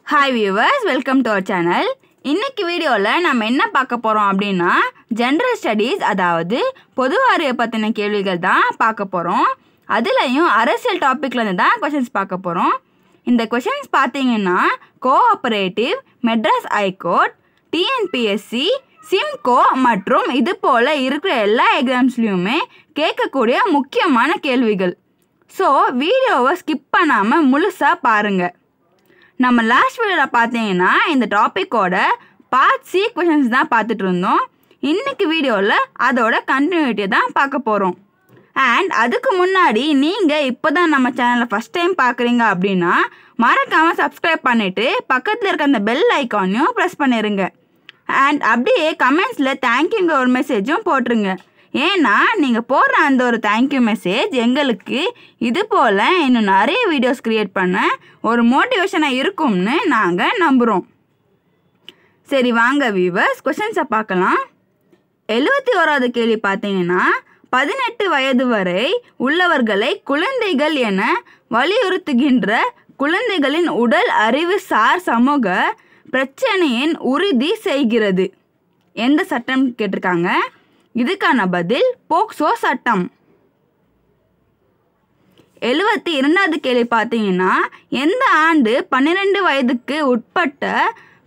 Hi viewers, welcome to our channel. இன்னைக்கு வீடியோல நம்ம என்ன பார்க்க போறோம் அப்படினா ஜெனரல் ஸ்டடீஸ் அதாவது பொது அறிவை பத்தின கேள்விகள் தான் பார்க்க போறோம். அதுலயும் அரசியல் டாபிக்ல இருந்து தான் क्वेश्चंस பார்க்க போறோம். இந்த क्वेश्चंस பாத்தீங்கன்னா cooperative, Madras high court, TNPSC, Simcoe மற்றும் இது போல இருக்கிற எல்லா எக்ஸாம்ஸ்லயுமே கேட்கக்கூடிய முக்கியமான கேள்விகள். சோ வீடியோவை ஸ்கிப் பண்ணாம முழுசா பாருங்க. நம்ம லாஸ்ட் வீடியோல பார்த்தீங்கன்னா இந்த டாபிக்கோட பார்ட் சி क्वेश्चंस தான் பார்த்துட்டு இருந்தோம். இன்னைக்கு வீடியோவில் அதோட கண்டினியூட்டி தான் பார்க்க போகிறோம். அண்ட் அதுக்கு முன்னாடி நீங்கள் இப்போ தான் நம்ம சேனலை ஃபஸ்ட் டைம் பார்க்குறீங்க அப்படின்னா மறக்காமல் சப்ஸ்கிரைப் பண்ணிவிட்டு பக்கத்தில் இருக்க அந்த பெல் ஐக்கானையும் ப்ரெஸ் பண்ணிடுங்க. அண்ட் அப்படியே கமெண்ட்ஸில் தேங்க்யூங்க ஒரு மெசேஜும் போட்டுருங்க. ஏன்னா நீங்கள் போடுற அந்த ஒரு தேங்க்யூ மெசேஜ் எங்களுக்கு இது போல் இன்னும் நிறைய வீடியோஸ் க்ரியேட் பண்ண ஒரு மோட்டிவேஷனாக இருக்கும்னு நாங்கள் நம்புகிறோம். சரி வாங்க வியூவர்ஸ் क्वेश्चंஸை பார்க்கலாம். 71வது கேள்வி பார்த்தீங்கன்னா 18 வயது வரை உள்ளவர்களை குழந்தைகள் என வலியுறுத்துகின்ற குழந்தைகளின் உடல் அறிவுசார் சமூக பிரச்சனையின் உறுதி செய்கிறது எந்த சட்டம் கேட்டிருக்காங்க. இதுக்கான பதில் போக்சோ சட்டம். 72வது கேள்வி பார்த்தீங்கன்னா எந்த ஆண்டு 12 வயதுக்கு உட்பட்ட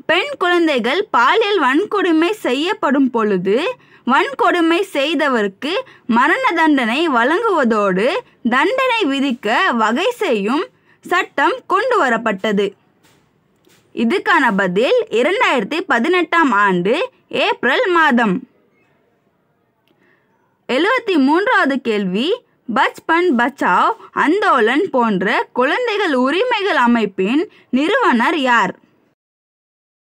பெண் குழந்தைகள் பாலியல் வன்கொடுமை செய்யப்படும் பொழுது வன்கொடுமை செய்தவருக்கு மரண தண்டனை வழங்குவதோடு தண்டனை விதிக்க வகை செய்யும் சட்டம் கொண்டு வரப்பட்டது. இதுக்கான பதில் 2018ஆம் ஆண்டு ஏப்ரல் மாதம். 73வது கேள்வி பச்பன் பச்சாவ் ஆந்தோலன் போன்ற குழந்தைகள் உரிமைகள் அமைப்பின் நிறுவனர் யார்.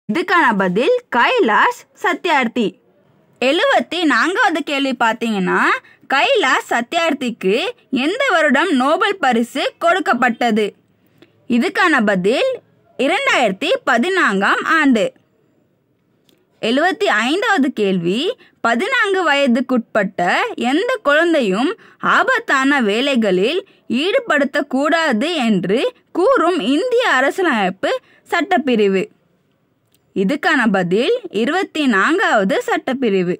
இதுக்கான பதில் கைலாஷ் சத்யார்த்தி. 74வது கேள்வி பார்த்தீங்கன்னா கைலாஷ் சத்யார்த்திக்கு எந்த வருடம் நோபல் பரிசு கொடுக்கப்பட்டது. இதுக்கான பதில் 2014ஆம் ஆண்டு. 75வது கேள்வி 14 வயதுக்குட்பட்ட எந்த குழந்தையும் ஆபத்தான வேலைகளில் ஈடுபடுத்தக்கூடாது என்று கூறும் இந்திய அரசியலமைப்பு சட்டப்பிரிவு. இதுக்கான பதில் 24வது சட்டப்பிரிவு.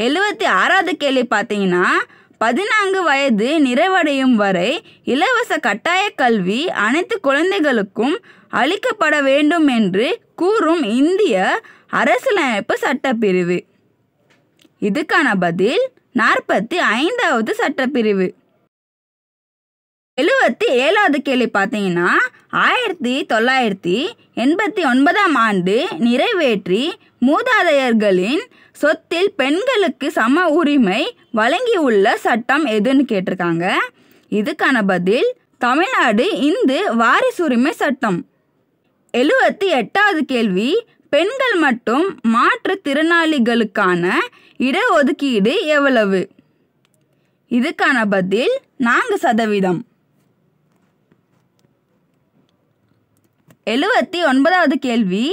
76வது கேள்வி பார்த்தீங்கன்னா 14 வயது நிறைவடையும் வரை இலவச கட்டாய கல்வி அனைத்து குழந்தைகளுக்கும் அளிக்கப்பட வேண்டும் என்று கூறும் இந்திய அரசியலமைப்பு சட்டப்பிரிவு. இதுக்கான பதில் 45வது சட்டப்பிரிவு. 77வது கேள்வி பார்த்தீங்கன்னா 1989ஆம் ஆண்டு நிறைவேற்றி மூதாதையர்களின் சொத்தில் பெண்களுக்கு சம உரிமை வழங்கியுள்ள சட்டம் எதுன்னு கேட்டிருக்காங்க. இதுக்கான பதில் தமிழ்நாடு இந்து வாரிசுரிமை சட்டம். 78வது கேள்வி பெண்கள் மற்றும் மாற்றுத்திறனாளிகளுக்கான இடஒதுக்கீடு எவ்வளவு. இதுக்கான பதில் 4%. 79வது கேள்வி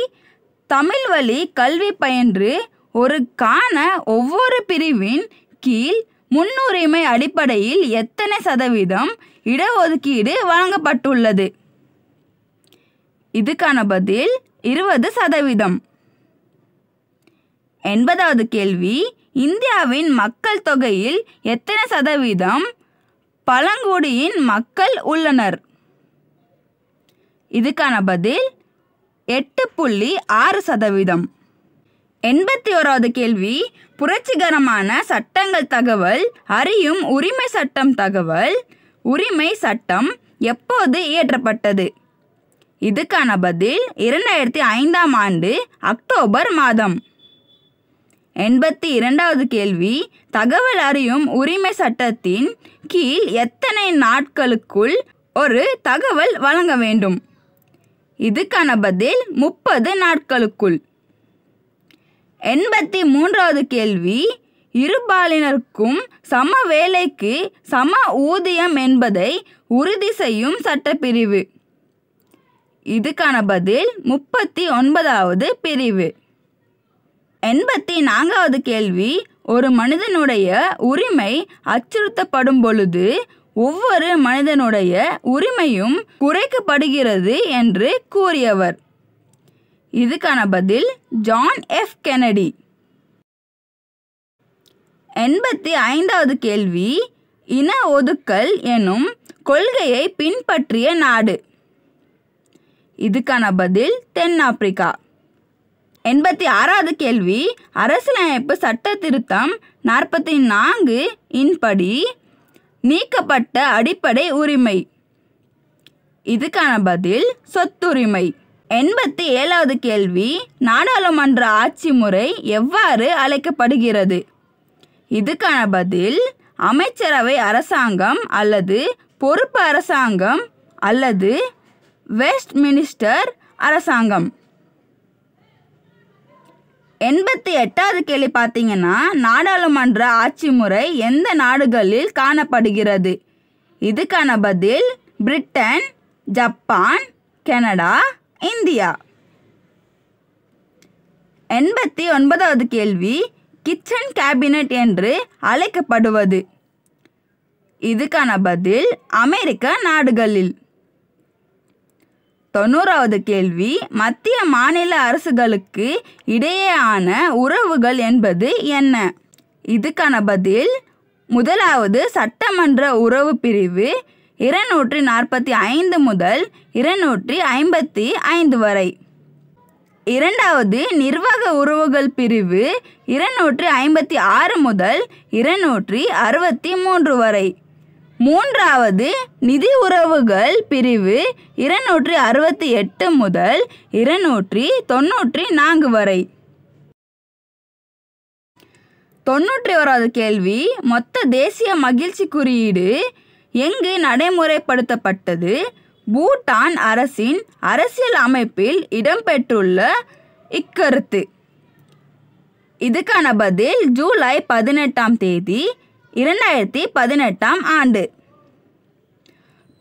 தமிழ் வழி கல்வி பயின்று ஒரு காண ஒவ்வொரு பிரிவின் கீழ் முன்னுரிமை அடிப்படையில் எத்தனை சதவீதம் இடஒதுக்கீடு வழங்கப்பட்டுள்ளது. இதுக்கான பதில் 20%. 80வது கேள்வி இந்தியாவின் மக்கள் தொகையில் எத்தனை சதவீதம் பழங்குடியின் மக்கள் உள்ளனர். இதுக்கான பதில் 8.6%. 81வது கேள்வி புரட்சிகரமான சட்டங்கள் தகவல் அறியும் உரிமை சட்டம் தகவல் உரிமை சட்டம் எப்போது இயற்றப்பட்டது. இதுக்கான பதில் 2005ஆம் ஆண்டு அக்டோபர் மாதம். 82வது கேள்வி தகவல் அறியும் உரிமை சட்டத்தின் கீழ் எத்தனை நாட்களுக்குள் ஒரு தகவல் வழங்க வேண்டும். இதுக்கான பதில் 30 நாட்களுக்குள். 83வது கேள்வி இருபாலினருக்கும் சம வேலைக்கு சம ஊதியம் என்பதை உறுதி செய்யும் சட்டப்பிரிவு. இதுக்கான பதில் 39வது பிரிவு. 84வது கேள்வி ஒரு மனிதனுடைய உரிமை அச்சுறுத்தப்படும் பொழுது ஒவ்வொரு மனிதனுடைய உரிமையும் குறைக்கப்படுகிறது என்று கூறியவர். இதுக்கான பதில் ஜான் எஃப் கென்னடி. 85வது கேள்வி, இன ஒதுக்கல் எனும் கொள்கையை பின்பற்றிய நாடு. இதுக்கான பதில் தென்னாப்பிரிக்கா. 86வது கேள்வி, அரசியலமைப்பு சட்ட திருத்தம் 44 இன்படி நீக்கப்பட்ட அடிப்படை உரிமை. இதுக்கான பதில் சொத்துரிமை. 87வது கேள்வி, நாடாளுமன்ற ஆட்சி முறை எவ்வாறு அழைக்கப்படுகிறது? இதுக்கான பதில் அமைச்சரவை அரசாங்கம் அல்லது பொறுப்பு அரசாங்கம் அல்லது வெஸ்ட்மினிஸ்டர் அரசாங்கம். 88வது கேள்வி பார்த்தீங்கன்னா, நாடாளுமன்ற ஆட்சி முறை எந்த நாடுகளில் காணப்படுகிறது? இதுக்கான பதில் பிரிட்டன், ஜப்பான், கனடா, இந்தியா. 89வது கேள்வி, கிச்சன் கேபினட் என்று அழைக்கப்படுவது. இதுக்கான பதில் அமெரிக்க நாடுகளில். 90வது கேள்வி, மத்திய மாநில அரசுகளுக்கு இடையேயான உறவுகள் என்பது என்ன? இதுக்கான பதில் முதலாவது சட்டமன்ற உறவு பிரிவு 245 முதல் 255 வரை. இரண்டாவது நிர்வாக உறவுகள் பிரிவு 256 முதல் 263 வரை. மூன்றாவது நிதி உறவுகள் பிரிவு 268 முதல் 294 வரை. 91வது கேள்வி, மொத்த தேசிய மகிழ்ச்சி குறியீடு எங்கு நடைமுறைப்படுத்தப்பட்டது? பூட்டான் அரசின் அரசியல் அமைப்பில் இடம்பெற்றுள்ள இக்கருத்து. இதுக்கான பதில் ஜூலை 18ஆம் தேதி 2018ஆம் ஆண்டு.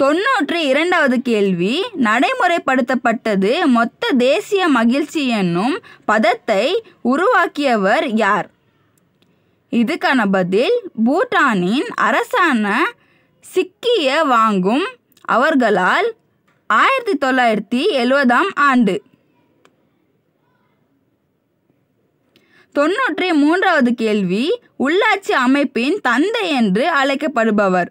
92வது கேள்வி, நடைமுறைப்படுத்தப்பட்டது மொத்த தேசிய மகிழ்ச்சி என்னும் பதத்தை உருவாக்கியவர் யார்? இதுக்கான பதில் பூட்டானின் அரசான சிக்கிய வாங்கும் அவர்களால் 1970ஆம் ஆண்டு. 93வது கேள்வி, உள்ளாட்சி அமைப்பின் தந்தை என்று அழைக்கப்படுபவர்.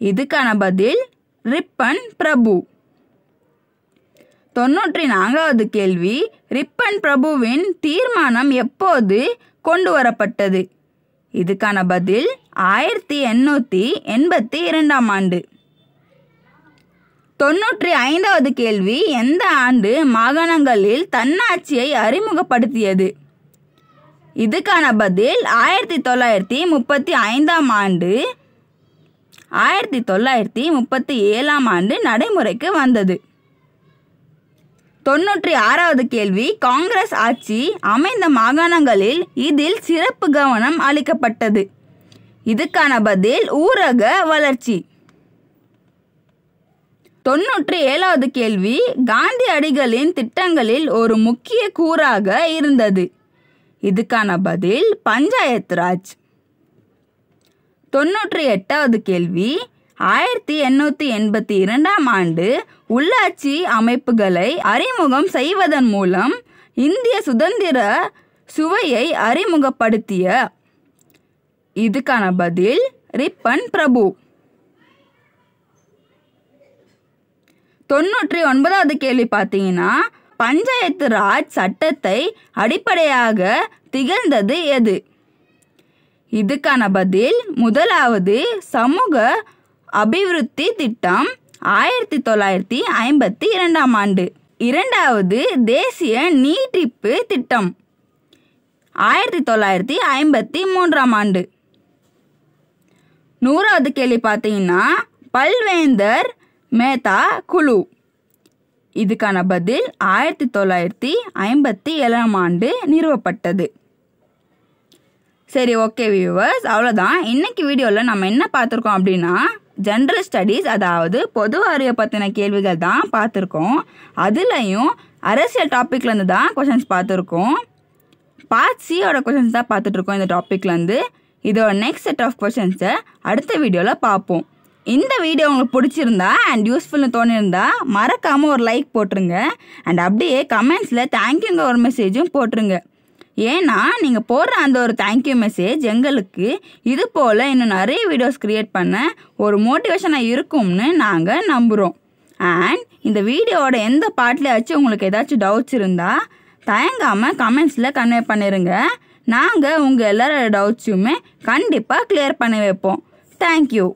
இதுக்கான பதில் ரிப்பன் பிரபு. 94வது கேள்வி, ரிப்பன் பிரபுவின் தீர்மானம் எப்போது கொண்டு வரப்பட்டது? இதுக்கான பதில் 1882ஆம் ஆண்டு. 95வது கேள்வி, எந்த ஆண்டு மாகாணங்களில் தன்னாட்சியை அறிமுகப்படுத்தியது? இதுக்கான பதில் 1935ஆம் ஆண்டு. 1937ஆம் ஆண்டு நடைமுறைக்கு வந்தது. 96வது கேள்வி, காங்கிரஸ் ஆட்சி அமைந்த மாகாணங்களில் இதில் சிறப்பு கவனம் அளிக்கப்பட்டது. இதுக்கான பதில் ஊரக வளர்ச்சி. 97வது கேள்வி, காந்தியடிகளின் திட்டங்களில் ஒரு முக்கிய கூறாக இருந்தது. இதுக்கான பதில் பஞ்சாயத்து ராஜ். 98வது கேள்வி, 1882ஆம் ஆண்டு உள்ளாட்சி அமைப்புகளை அறிமுகம் செய்வதன் மூலம் இந்திய சுதந்திர சுவையை அறிமுகப்படுத்திய. இதுக்கான பதில் ரிப்பன் பிரபு. 99வது கேள்வி பார்த்தீங்கன்னா, பஞ்சாயத்து ராஜ் சட்டத்தை அடிப்படையாக திகழ்ந்தது எது? இதுக்கான பதில் முதலாவது சமூக அபிவிருத்தி திட்டம் 1952ஆம் ஆண்டு. இரண்டாவது தேசிய நீட்டிப்பு திட்டம் 1953ஆம் ஆண்டு. 100வது கேள்வி பார்த்தீங்கன்னா, பல்வேந்தர் மேத்தா குழு. இதுக்கான பதில் 1957ஆம் ஆண்டு நிறுவப்பட்டது. சரி, ஓகே வியூவர்ஸ், அவ்வளோதான். இன்னைக்கு வீடியோவில் நம்ம என்ன பார்த்துருக்கோம் அப்படின்னா, ஜென்ரல் ஸ்டடீஸ், அதாவது பொது அறிவை பற்றின கேள்விகள் தான் பார்த்துருக்கோம். அதுலேயும் அரசியல் டாப்பிக்லேருந்து தான் கொஷின்ஸ் பார்த்துருக்கோம். பார்ட் சியோட கொஷின்ஸ் தான் பார்த்துட்ருக்கோம் இந்த டாப்பிக்லேருந்து. இதோட நெக்ஸ்ட் செட் ஆஃப் கொஷின்ஸை அடுத்த வீடியோவில் பார்ப்போம். இந்த வீடியோ உங்களுக்கு பிடிச்சிருந்தா அண்ட் யூஸ்ஃபுல்னு தோணியிருந்தா மறக்காமல் ஒரு லைக் போட்டுருங்க. அண்ட் அப்படியே கமெண்ட்ஸில் தேங்க்யூங்க ஒரு மெசேஜும் போட்டுருங்க. ஏன்னா நீங்கள் போடுற அந்த ஒரு தேங்க்யூ மெசேஜ் எங்களுக்கு இது போல் இன்னும் நிறைய வீடியோஸ் க்ரியேட் பண்ண ஒரு மோட்டிவேஷனாக இருக்கும்னு நாங்கள் நம்புகிறோம். அண்ட் இந்த வீடியோவோட எந்த பார்ட்லையாச்சும் உங்களுக்கு ஏதாச்சும் டவுட்ஸ் இருந்தால் தயங்காமல் கமெண்ட்ஸில் கன்வே பண்ணிடுங்க. நாங்கள் உங்கள் எல்லாரோட டவுட்ஸுமே கண்டிப்பாக கிளியர் பண்ணி வைப்போம். தேங்க்யூ.